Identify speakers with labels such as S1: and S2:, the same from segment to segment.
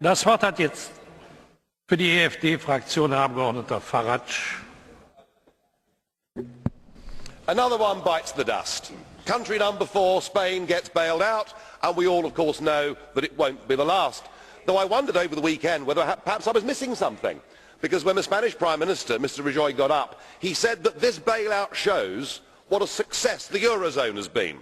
S1: Das Wort hat jetzt für die EFD-Fraktion Herr Abgeordneter Farage.
S2: Another one bites the dust. Country number 4, Spain, gets bailed out, and we all, of course, know that it won't be the last. Though I wondered over the weekend whether perhaps I was missing something, because when the Spanish Prime Minister, Mr. Rajoy, got up, he said that this bailout shows what a success the Eurozone has been.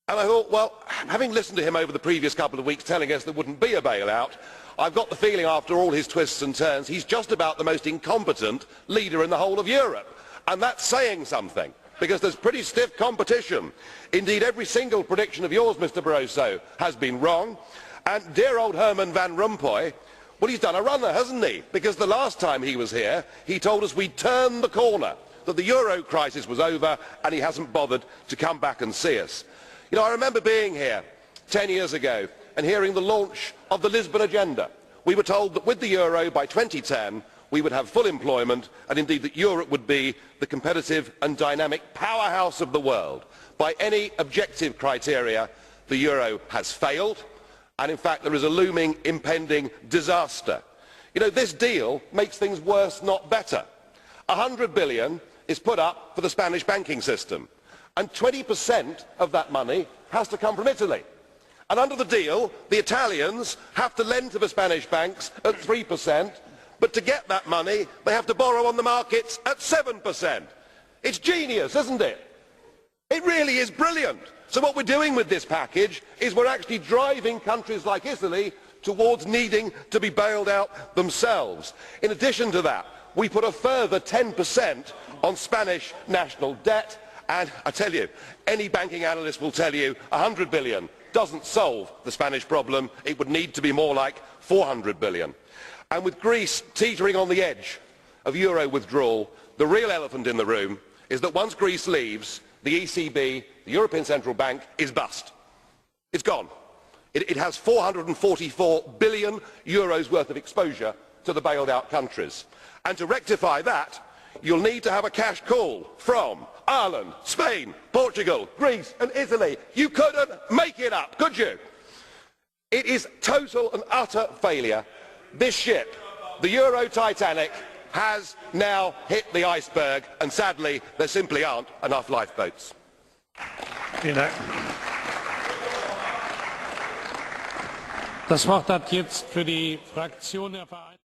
S2: And I thought, well, having listened to him over the previous couple of weeks telling us there wouldn't be a bailout, I've got the feeling after all his twists and turns, he's just about the most incompetent leader in the whole of Europe. And that's saying something, because there's pretty stiff competition. Indeed, every single prediction of yours, Mr. Barroso, has been wrong. And dear old Herman Van Rompuy, well, he's done a runner, hasn't he? Because the last time he was here, he told us we'd turned the corner, that the euro crisis was over, and he hasn't bothered to come back and see us. You know, I remember being here 10 years ago and hearing the launch of the Lisbon agenda. We were told that with the euro by 2010 we would have full employment, and indeed that Europe would be the competitive and dynamic powerhouse of the world. By any objective criteria, the euro has failed, and in fact there is a looming impending disaster. You know, this deal makes things worse, not better. 100 billion is put up for the Spanish banking system, and 20% of that money has to come from Italy. And under the deal, the Italians have to lend to the Spanish banks at 3%, but to get that money, they have to borrow on the markets at 7%. It's genius, isn't it? It really is brilliant. So what we're doing with this package is we're actually driving countries like Italy towards needing to be bailed out themselves. In addition to that, we put a further 10% on Spanish national debt. And I tell you, any banking analyst will tell you 100 billion doesn't solve the Spanish problem. It would need to be more like 400 billion. And with Greece teetering on the edge of euro withdrawal, the real elephant in the room is that once Greece leaves, the ECB, the European Central Bank, is bust. It's gone. It has 444 billion euros worth of exposure to the bailed out countries. And to rectify that, you'll need to have a cash call from Ireland, Spain, Portugal, Greece and Italy. You couldn't make it up, could you? It is total and utter failure. This ship, the Euro Titanic, has now hit the iceberg, and sadly there simply aren't enough lifeboats.
S1: Vielen Dank. Das Wort hat jetzt für die Fraktion der Vereinigten